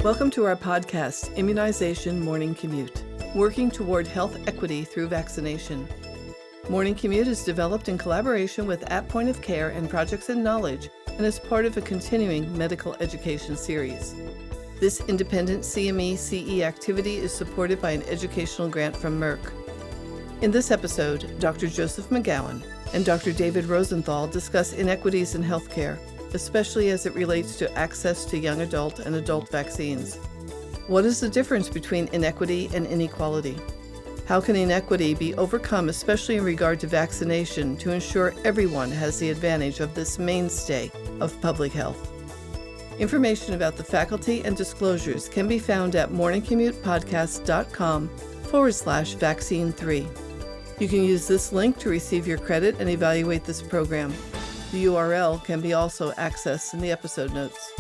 Welcome to our podcast, Immunization Morning Commute, working toward health equity through vaccination. Morning Commute is developed in collaboration with At Point of Care and Projects in Knowledge and is part of a continuing medical education series. This independent CME-CE activity is supported by an educational grant from Merck. In this episode, Dr. Joseph McGowan and Dr. David Rosenthal discuss inequities in healthcare, especially as it relates to access to young adult and adult vaccines. What is the difference between inequity and inequality? How can inequity be overcome, especially in regard to vaccination, to ensure everyone has the advantage of this mainstay of public health? Information about the faculty and disclosures can be found at morningcommutepodcast.com/vaccine3. You can use this link to receive your credit and evaluate this program. The URL can be also accessed in the episode notes.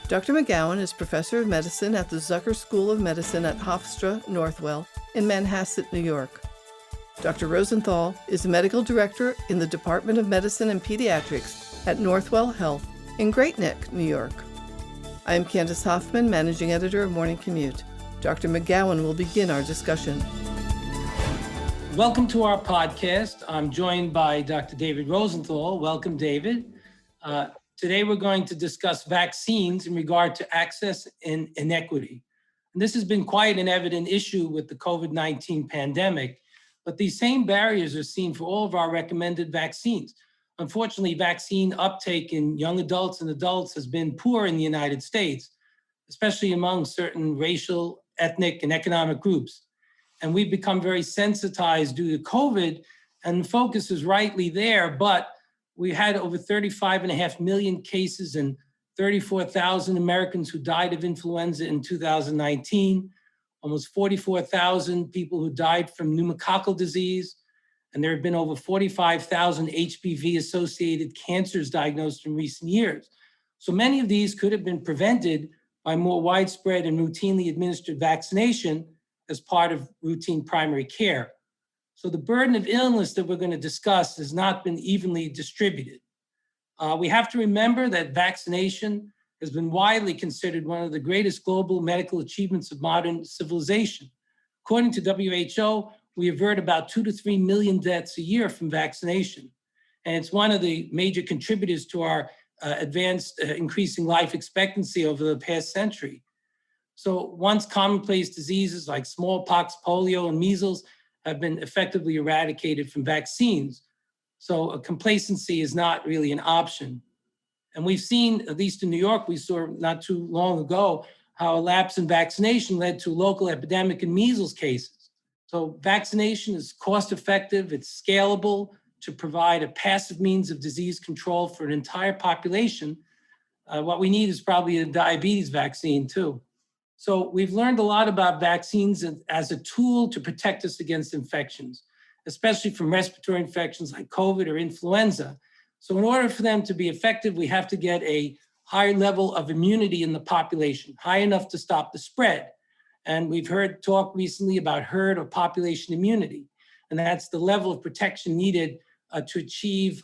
Dr. McGowan is professor of medicine at the Zucker School of Medicine at Hofstra Northwell in Manhasset, New York. Dr. Rosenthal is a medical director in the Department of Medicine and Pediatrics at Northwell Health in Great Neck, New York. I am Candace Hoffman, managing editor of Morning Commute. Dr. McGowan will begin our discussion. Welcome to our podcast. I'm joined by Dr. David Rosenthal. Welcome, David. Today we're going to discuss vaccines in regard to access and inequity. And this has been quite an evident issue with the COVID-19 pandemic, but these same barriers are seen for all of our recommended vaccines. Unfortunately, vaccine uptake in young adults and adults has been poor in the United States, especially among certain racial, ethnic, and economic groups. And we've become very sensitized due to COVID, and the focus is rightly there, but we had over 35.5 million cases and 34,000 Americans who died of influenza in 2019, almost 44,000 people who died from pneumococcal disease, and there have been over 45,000 HPV-associated cancers diagnosed in recent years. So many of these could have been prevented by more widespread and routinely administered vaccination as part of routine primary care. So the burden of illness that we're going to discuss has not been evenly distributed. We have to remember that vaccination has been widely considered one of the greatest global medical achievements of modern civilization. According to WHO, we avert about 2 to 3 million deaths a year from vaccination. And it's one of the major contributors to our advanced increasing life expectancy over the past century. So once commonplace diseases like smallpox, polio, and measles have been effectively eradicated from vaccines. So a complacency is not really an option. And we've seen, at least in New York, we saw not too long ago, how a lapse in vaccination led to a local epidemic in measles cases. So vaccination is cost-effective, it's scalable to provide a passive means of disease control for an entire population. What we need is probably a diabetes vaccine too. So we've learned a lot about vaccines as a tool to protect us against infections, especially from respiratory infections like COVID or influenza. So in order for them to be effective, we have to get a higher level of immunity in the population, high enough to stop the spread. And we've heard talk recently about herd or population immunity. And that's the level of protection needed to achieve,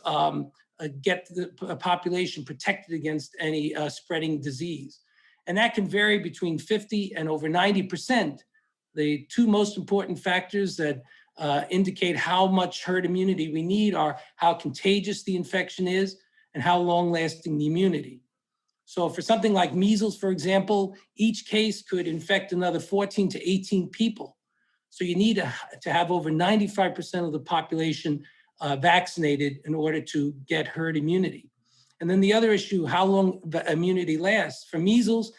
get the population protected against any spreading disease. And that can vary between 50 and over 90%. The two most important factors that indicate how much herd immunity we need are how contagious the infection is and how long-lasting the immunity. So for something like measles, for example, each case could infect another 14 to 18 people. So you need to have over 95% of the population vaccinated in order to get herd immunity. And then the other issue, how long the immunity lasts. For measles,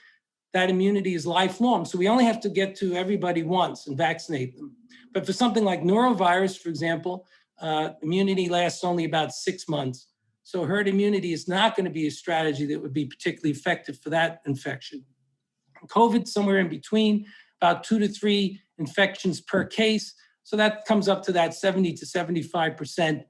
that immunity is lifelong. So we only have to get to everybody once and vaccinate them. But for something like norovirus, for example, immunity lasts only about 6 months. So herd immunity is not going to be a strategy that would be particularly effective for that infection. COVID, somewhere in between, about 2 to 3 infections per case. So that comes up to that 70 to 75%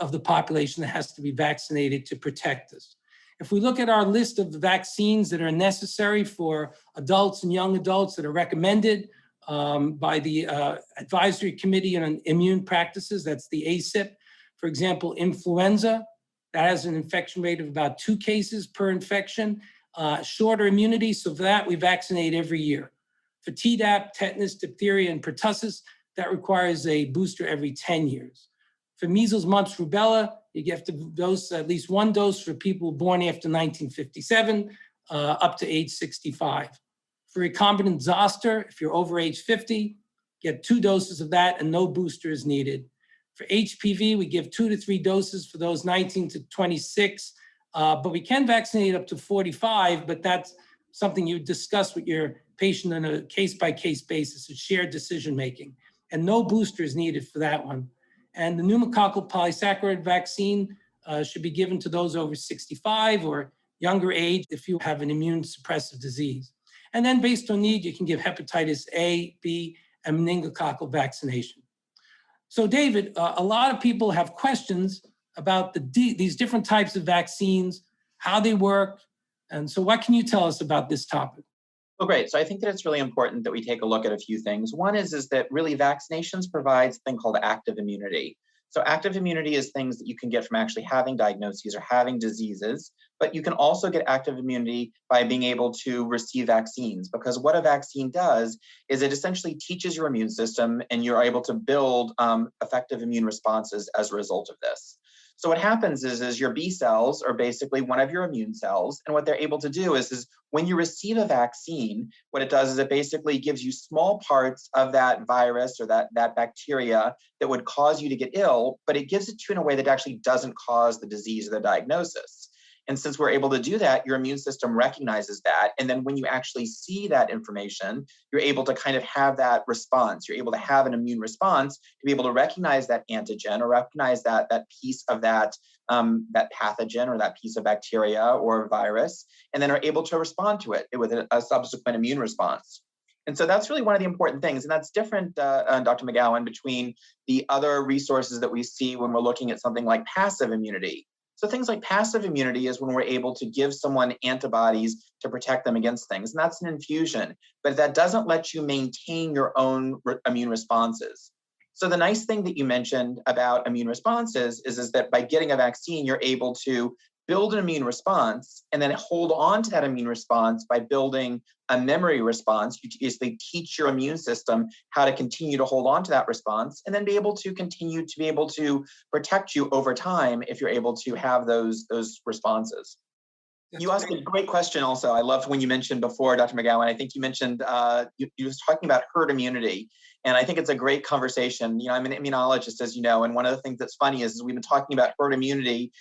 of the population that has to be vaccinated to protect us. If we look at our list of the vaccines that are necessary for adults and young adults that are recommended by the Advisory Committee on Immune Practices, that's the ACIP, for example, influenza, that has an infection rate of about 2 cases per infection. shorter immunity, so for that, we vaccinate every year. For Tdap, tetanus, diphtheria, and pertussis, that requires a booster every 10 years. For measles, mumps, rubella, you have to dose at least one dose for people born after 1957, up to age 65. For recombinant zoster, if you're over age 50, get 2 doses of that and no booster is needed. For HPV, we give 2 to 3 doses for those 19 to 26, but we can vaccinate up to 45, but that's something you discuss with your patient on a case-by-case basis, it's shared decision-making, and no booster is needed for that one. And the pneumococcal polysaccharide vaccine should be given to those over 65 or younger age if you have an immune suppressive disease. And then based on need, you can give hepatitis A, B, and meningococcal vaccination. So David, a lot of people have questions about these different types of vaccines, how they work. And so what can you tell us about this topic? Well, great. So I think that it's really important that we take a look at a few things. One is that really vaccinations provides a thing called active immunity. So active immunity is things that you can get from actually having diagnoses or having diseases, but you can also get active immunity by being able to receive vaccines, because what a vaccine does is it essentially teaches your immune system and you're able to build effective immune responses as a result of this. So what happens is your B cells are basically one of your immune cells. And what they're able to do is when you receive a vaccine, what it does is it basically gives you small parts of that virus or that bacteria that would cause you to get ill, but it gives it to you in a way that actually doesn't cause the disease or the diagnosis. And since we're able to do that, your immune system recognizes that. And then when you actually see that information, you're able to kind of have that response. You're able to have an immune response to be able to recognize that antigen or recognize that piece of that pathogen or that piece of bacteria or virus, and then are able to respond to it with a subsequent immune response. And so that's really one of the important things. And that's different, Dr. McGowan, between the other resources that we see when we're looking at something like passive immunity. So things like passive immunity is when we're able to give someone antibodies to protect them against things, and that's an infusion, but that doesn't let you maintain your own immune responses. So the nice thing that you mentioned about immune responses is that by getting a vaccine, you're able to build an immune response and then hold on to that immune response by building a memory response. You basically teach your immune system how to continue to hold on to that response and then be able to continue to be able to protect you over time if you're able to have those responses. You asked a great question also. I loved when you mentioned before, Dr. McGowan, I think you mentioned, you were talking about herd immunity. And I think it's a great conversation. You know, I'm an immunologist, as you know, and one of the things that's funny is we've been talking about herd immunity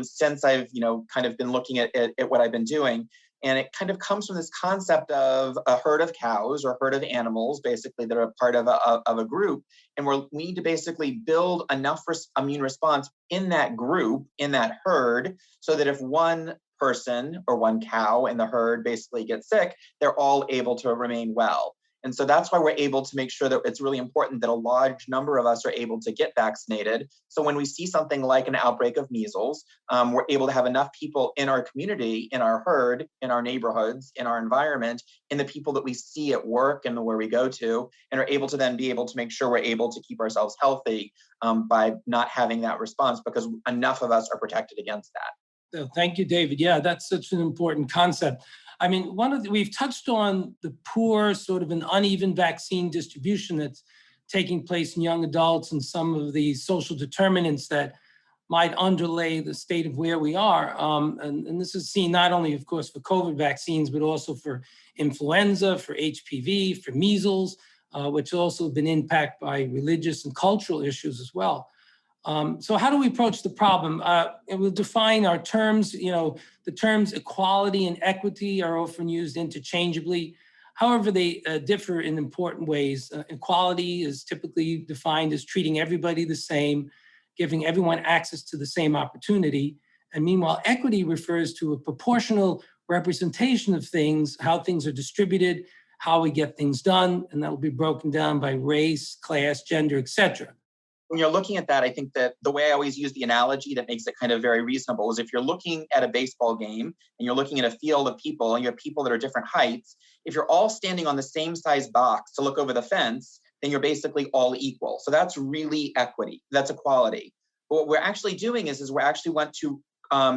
since I've, kind of been looking at what I've been doing. And it kind of comes from this concept of a herd of cows or herd of animals, basically, that are part of a group. And we need to basically build enough immune response in that group, in that herd, so that if one person or one cow in the herd basically gets sick, they're all able to remain well. And so that's why we're able to make sure that it's really important that a large number of us are able to get vaccinated. So when we see something like an outbreak of measles, we're able to have enough people in our community, in our herd, in our neighborhoods, in our environment, in the people that we see at work and where we go to, and are able to then be able to make sure we're able to keep ourselves healthy by not having that response, because enough of us are protected against that. Thank you, David. Yeah, that's such an important concept. I mean, we've touched on the poor, sort of an uneven vaccine distribution that's taking place in young adults and some of the social determinants that might underlay the state of where we are. And this is seen not only, of course, for COVID vaccines, but also for influenza, for HPV, for measles, which also have been impacted by religious and cultural issues as well. So how do we approach the problem? And we'll define our terms. The terms equality and equity are often used interchangeably. However, they differ in important ways. Equality is typically defined as treating everybody the same, giving everyone access to the same opportunity. And meanwhile, equity refers to a proportional representation of things, how things are distributed, how we get things done, and that will be broken down by race, class, gender, etc. When you're looking at that, I think that the way I always use the analogy that makes it kind of very reasonable is if you're looking at a baseball game and you're looking at a field of people and you have people that are different heights, if you're all standing on the same size box to look over the fence, then you're basically all equal. So that's really equity. That's equality. But what we're actually doing is we actually want to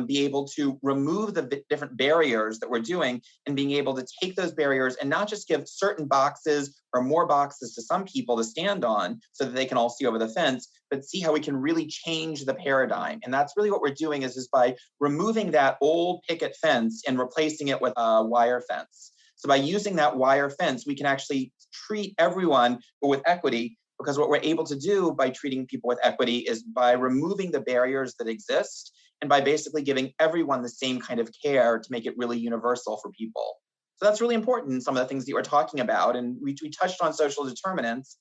be able to remove the different barriers that we're doing and being able to take those barriers and not just give certain boxes or more boxes to some people to stand on so that they can all see over the fence, but see how we can really change the paradigm. And that's really what we're doing is by removing that old picket fence and replacing it with a wire fence. So by using that wire fence, we can actually treat everyone with equity, because what we're able to do by treating people with equity is by removing the barriers that exist and by basically giving everyone the same kind of care to make it really universal for people. So that's really important in some of the things that you were talking about. And we touched on social determinants.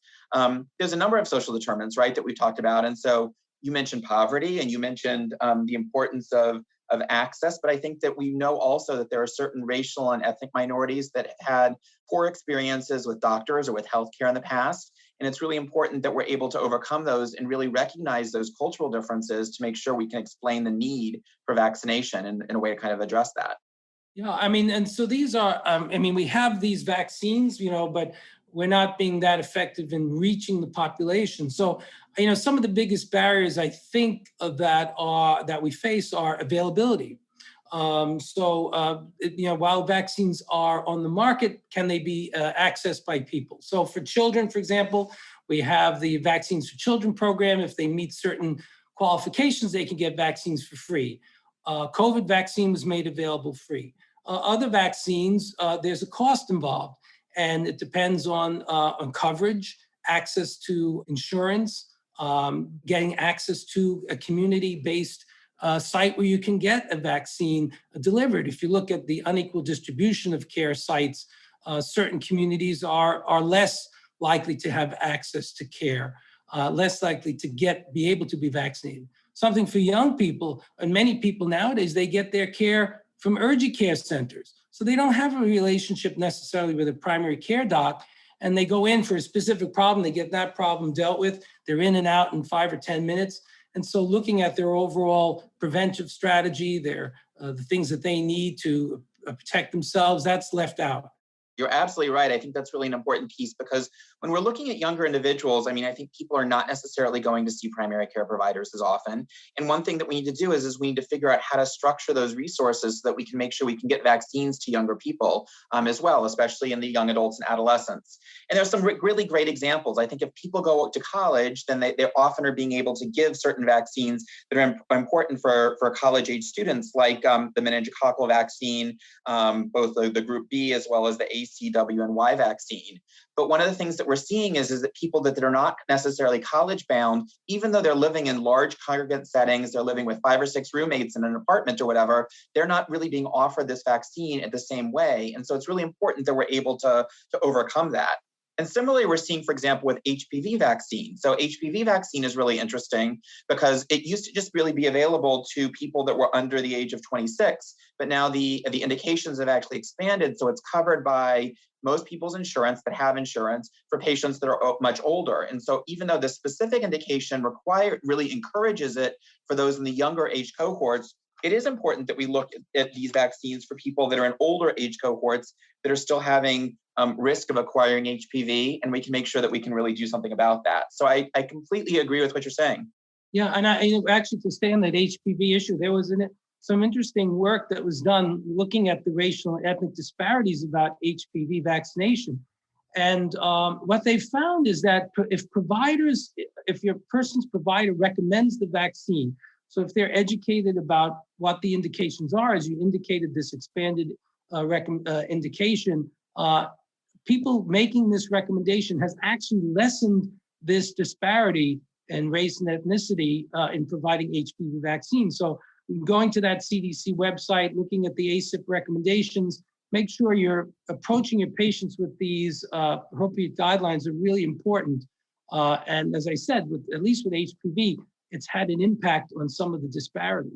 There's a number of social determinants, right, that we've talked about. And so you mentioned poverty and you mentioned the importance of access, but I think that we know also that there are certain racial and ethnic minorities that have had poor experiences with doctors or with healthcare in the past. And it's really important that we're able to overcome those and really recognize those cultural differences to make sure we can explain the need for vaccination in a way to kind of address that. Yeah, I mean, and so these are, we have these vaccines, but we're not being that effective in reaching the population. So, some of the biggest barriers I think that we face are availability. While vaccines are on the market, can they be accessed by people? So for children, for example, we have the Vaccines for Children program. If they meet certain qualifications, they can get vaccines for free. COVID vaccine was made available free. Other vaccines, there's a cost involved, and it depends on coverage, access to insurance, getting access to a community-based site where you can get a vaccine delivered. If you look at the unequal distribution of care sites, certain communities are less likely to have access to care, less likely to be able to be vaccinated. Something for young people, and many people nowadays, they get their care from urgent care centers. So they don't have a relationship necessarily with a primary care doc, and they go in for a specific problem, they get that problem dealt with, they're in and out in 5 or 10 minutes. And so looking at their overall preventive strategy, the things that they need to protect themselves, that's left out. You're absolutely right. I think that's really an important piece because when we're looking at younger individuals, I think people are not necessarily going to see primary care providers as often. And one thing that we need to do is we need to figure out how to structure those resources so that we can make sure we can get vaccines to younger people as well, especially in the young adults and adolescents. And there's some really great examples. I think if people go to college, then they often are being able to give certain vaccines that are important for college-age students, like the meningococcal vaccine, both the Group B as well as the ACW and Y vaccine. But one of the things that we're seeing is that people that are not necessarily college bound, even though they're living in large congregate settings, they're living with 5 or 6 roommates in an apartment or whatever, they're not really being offered this vaccine in the same way. And so it's really important that we're able to overcome that. And similarly, we're seeing, for example, with HPV vaccine. So HPV vaccine is really interesting because it used to just really be available to people that were under the age of 26, but now the indications have actually expanded. So it's covered by most people's insurance that have insurance for patients that are much older. And so even though the specific indication really encourages it for those in the younger age cohorts, it is important that we look at these vaccines for people that are in older age cohorts that are still having risk of acquiring HPV, and we can make sure that we can really do something about that. So I completely agree with what you're saying. Yeah, and actually to stay on that HPV issue, there was some interesting work that was done looking at the racial and ethnic disparities about HPV vaccination. And what they found is that if your person's provider recommends the vaccine, so if they're educated about what the indications are, as you indicated, this expanded indication, people making this recommendation has actually lessened this disparity in race and ethnicity in providing HPV vaccines. So going to that CDC website, looking at the ACIP recommendations, make sure you're approaching your patients with these appropriate guidelines are really important. And as I said, at least with HPV, it's had an impact on some of the disparity.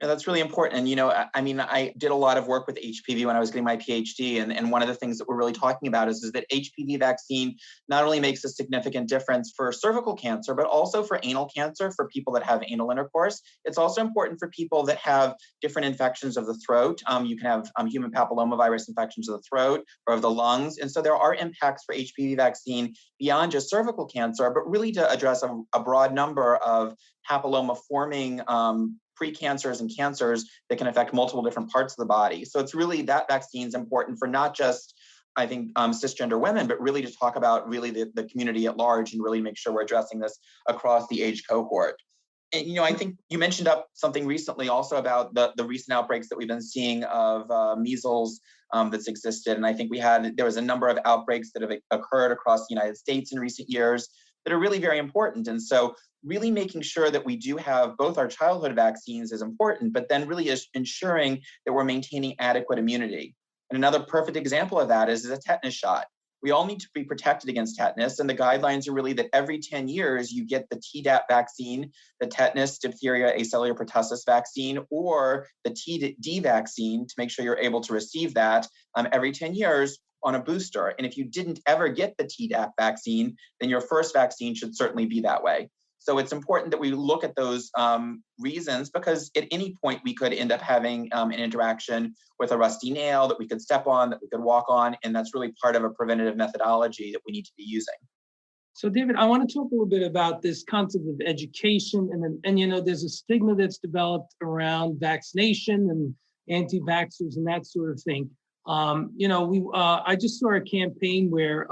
Yeah, that's really important. And, I did a lot of work with HPV when I was getting my PhD. And one of the things that we're really talking about is that HPV vaccine not only makes a significant difference for cervical cancer, but also for anal cancer for people that have anal intercourse. It's also important for people that have different infections of the throat. You can have human papillomavirus infections of the throat or of the lungs. And so there are impacts for HPV vaccine beyond just cervical cancer, but really to address a broad number of papilloma-forming precancers and cancers that can affect multiple different parts of the body. So it's really that vaccine is important for not just, I think, cisgender women, but really to talk about really the community at large and really make sure we're addressing this across the age cohort. And, I think you mentioned up something recently also about the recent outbreaks that we've been seeing of measles that's existed. And I think there was a number of outbreaks that have occurred across the United States in recent years that are really very important. And so really making sure that we do have both our childhood vaccines is important, but then really is ensuring that we're maintaining adequate immunity. And another perfect example of that is a tetanus shot. We all need to be protected against tetanus, and the guidelines are really that every 10 years you get the Tdap vaccine, the tetanus, diphtheria, acellular pertussis vaccine, or the TD vaccine to make sure you're able to receive that every 10 years on a booster. And if you didn't ever get the Tdap vaccine, then your first vaccine should certainly be that way. So it's important that we look at those reasons, because at any point we could end up having an interaction with a rusty nail that we could step on, that we could walk on, and that's really part of a preventative methodology that we need to be using. So David, I want to talk a little bit about this concept of education, and there's a stigma that's developed around vaccination and anti-vaxxers and that sort of thing. I just saw a campaign where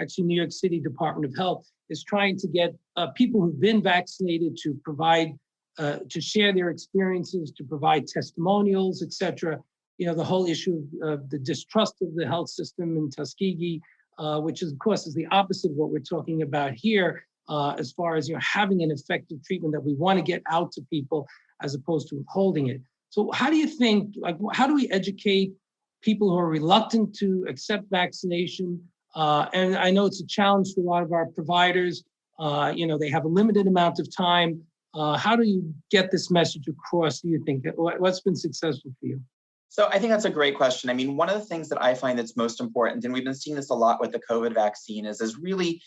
actually New York City Department of Health is trying to get people who've been vaccinated to provide, to share their experiences, to provide testimonials, et cetera. The whole issue of the distrust of the health system in Tuskegee, which is, of course, is the opposite of what we're talking about here, as far as having an effective treatment that we want to get out to people as opposed to withholding it. So how do you think, how do we educate people who are reluctant to accept vaccination? And I know it's a challenge for a lot of our providers. They have a limited amount of time. How do you get this message across, do you think? What's been successful for you? So I think that's a great question. I mean, one of the things that I find that's most important, and we've been seeing this a lot with the COVID vaccine, is really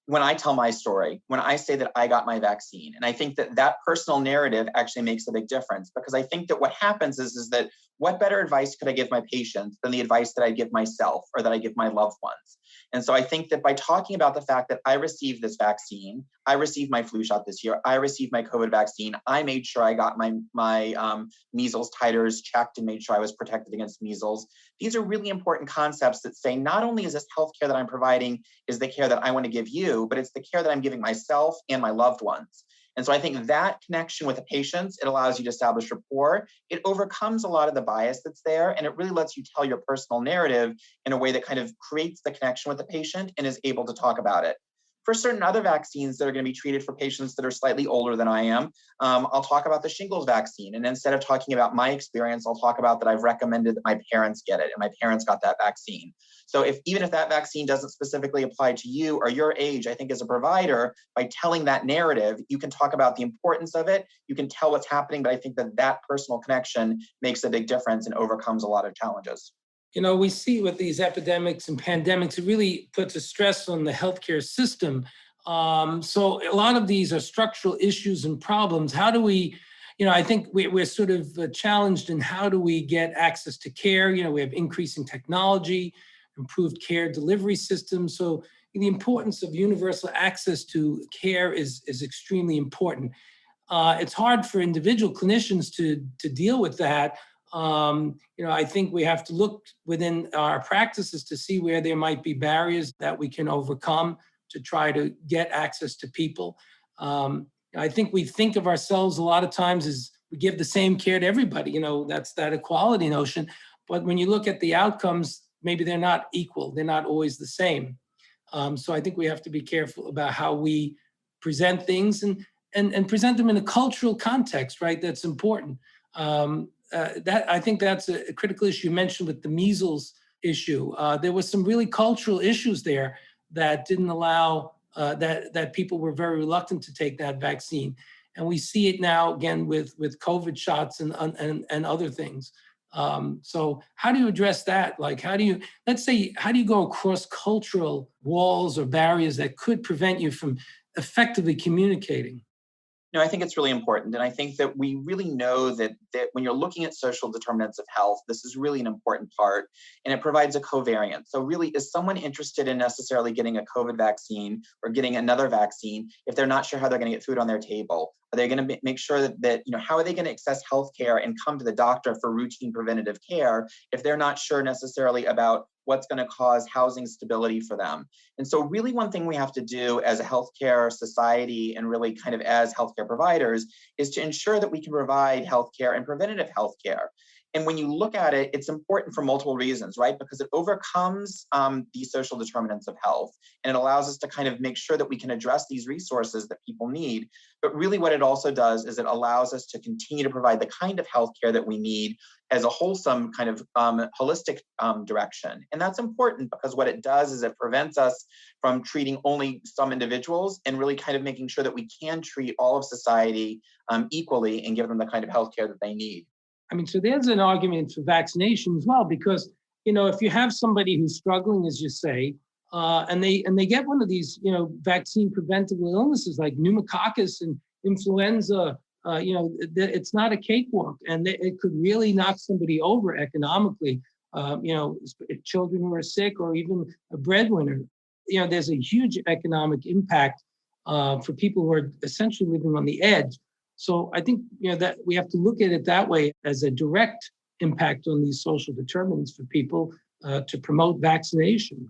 when I tell my story, when I say that I got my vaccine. And I think that personal narrative actually makes a big difference, because I think that what happens is that what better advice could I give my patients than the advice that I give myself or that I give my loved ones? And so I think that by talking about the fact that I received this vaccine, I received my flu shot this year, I received my COVID vaccine, I made sure I got my measles titers checked and made sure I was protected against measles. These are really important concepts that say not only is this healthcare that I'm providing is the care that I want to give you, but it's the care that I'm giving myself and my loved ones. And so I think that connection with the patients, it allows you to establish rapport. It overcomes a lot of the bias that's there, and it really lets you tell your personal narrative in a way that kind of creates the connection with the patient and is able to talk about it. For certain other vaccines that are going to be treated for patients that are slightly older than I am, I'll talk about the shingles vaccine. And instead of talking about my experience, I'll talk about that I've recommended that my parents get it and my parents got that vaccine. So even if that vaccine doesn't specifically apply to you or your age, I think as a provider, by telling that narrative, you can talk about the importance of it. You can tell what's happening, but I think that personal connection makes a big difference and overcomes a lot of challenges. We see with these epidemics and pandemics, it really puts a stress on the healthcare system. So a lot of these are structural issues and problems. How do we, I think we're sort of challenged in how do we get access to care? We have increasing technology, improved care delivery systems. So the importance of universal access to care is extremely important. It's hard for individual clinicians to deal with that. I think we have to look within our practices to see where there might be barriers that we can overcome to try to get access to people. I think we think of ourselves a lot of times as we give the same care to everybody, that's that equality notion. But when you look at the outcomes, maybe they're not equal. They're not always the same. So I think we have to be careful about how we present things and present them in a cultural context, right? That's important. I think that's a critical issue you mentioned with the measles issue. There was some really cultural issues there that didn't allow, that people were very reluctant to take that vaccine. And we see it now again with COVID shots and other things. So how do you address that? Like, how do you go across cultural walls or barriers that could prevent you from effectively communicating? No, I think it's really important. And I think that we really know that when you're looking at social determinants of health, this is really an important part, and it provides a covariance. So really, is someone interested in necessarily getting a COVID vaccine or getting another vaccine if they're not sure how they're going to get food on their table? Are they going to make sure that how are they going to access healthcare and come to the doctor for routine preventative care if they're not sure necessarily about what's going to cause housing stability for them? And so really one thing we have to do as a healthcare society and really kind of as healthcare providers is to ensure that we can provide healthcare and preventative healthcare. And when you look at it, it's important for multiple reasons, right? Because it overcomes these social determinants of health, and it allows us to kind of make sure that we can address these resources that people need. But really what it also does is it allows us to continue to provide the kind of healthcare that we need as a wholesome kind of holistic direction. And that's important because what it does is it prevents us from treating only some individuals and really kind of making sure that we can treat all of society equally and give them the kind of healthcare that they need. I mean, so there's an argument for vaccination as well, because, if you have somebody who's struggling, as you say, and they get one of these, vaccine preventable illnesses like pneumococcus and influenza, it's not a cakewalk, and it could really knock somebody over economically. Children who are sick, or even a breadwinner. There's a huge economic impact for people who are essentially living on the edge. So I think that we have to look at it that way, as a direct impact on these social determinants for people to promote vaccination.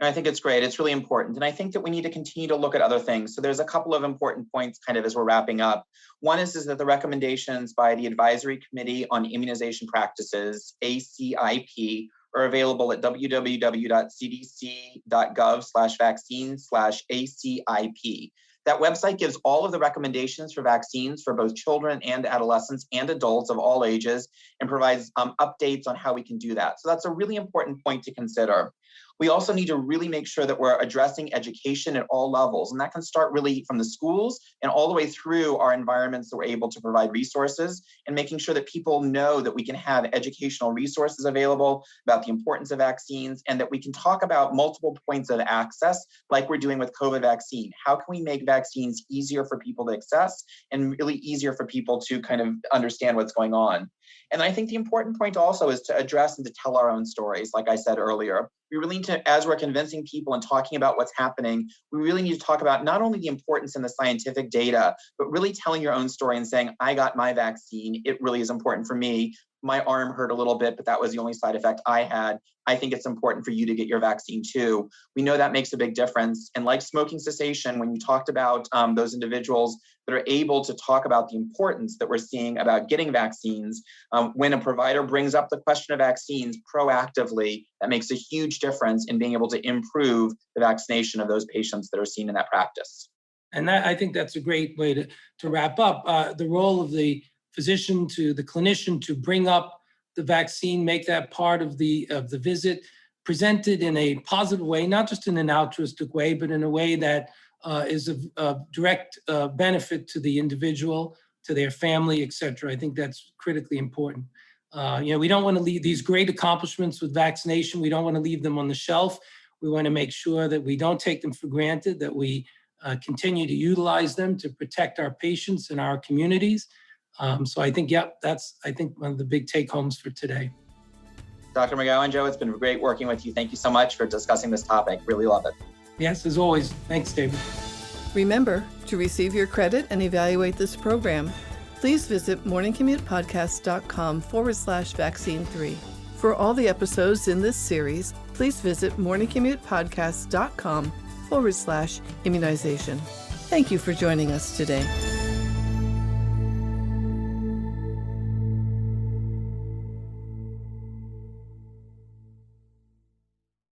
I think it's great. It's really important. And I think that we need to continue to look at other things. So there's a couple of important points kind of as we're wrapping up. One is that the recommendations by the Advisory Committee on Immunization Practices, ACIP, are available at www.cdc.gov/vaccines/ACIP. That website gives all of the recommendations for vaccines for both children and adolescents and adults of all ages, and provides updates on how we can do that. So that's a really important point to consider. We also need to really make sure that we're addressing education at all levels. And that can start really from the schools and all the way through our environments that we're able to provide resources, and making sure that people know that we can have educational resources available about the importance of vaccines, and that we can talk about multiple points of access like we're doing with COVID vaccine. How can we make vaccines easier for people to access and really easier for people to kind of understand what's going on? And I think the important point also is to address and to tell our own stories, like I said earlier. We really need to, as we're convincing people and talking about what's happening, we really need to talk about not only the importance in the scientific data, but really telling your own story and saying, I got my vaccine. It really is important for me. My arm hurt a little bit, but that was the only side effect I had. I think it's important for you to get your vaccine too. We know that makes a big difference. And like smoking cessation, when you talked about those individuals that are able to talk about the importance that we're seeing about getting vaccines, when a provider brings up the question of vaccines proactively, that makes a huge difference in being able to improve the vaccination of those patients that are seen in that practice. And I think that's a great way to wrap up. The role of the physician to the clinician to bring up the vaccine, make that part of the visit, presented in a positive way, not just in an altruistic way, but in a way that is of direct benefit to the individual, to their family, et cetera. I think that's critically important. We don't want to leave these great accomplishments with vaccination. We don't want to leave them on the shelf. We want to make sure that we don't take them for granted, that we continue to utilize them to protect our patients and our communities. So I think, that's one of the big take homes for today. Dr. McGowan, Joe, it's been great working with you. Thank you so much for discussing this topic. Really love it. Yes, as always. Thanks, David. Remember, to receive your credit and evaluate this program, please visit morningcommutepodcast.com/vaccine3. For all the episodes in this series, please visit morningcommutepodcast.com/immunization. Thank you for joining us today.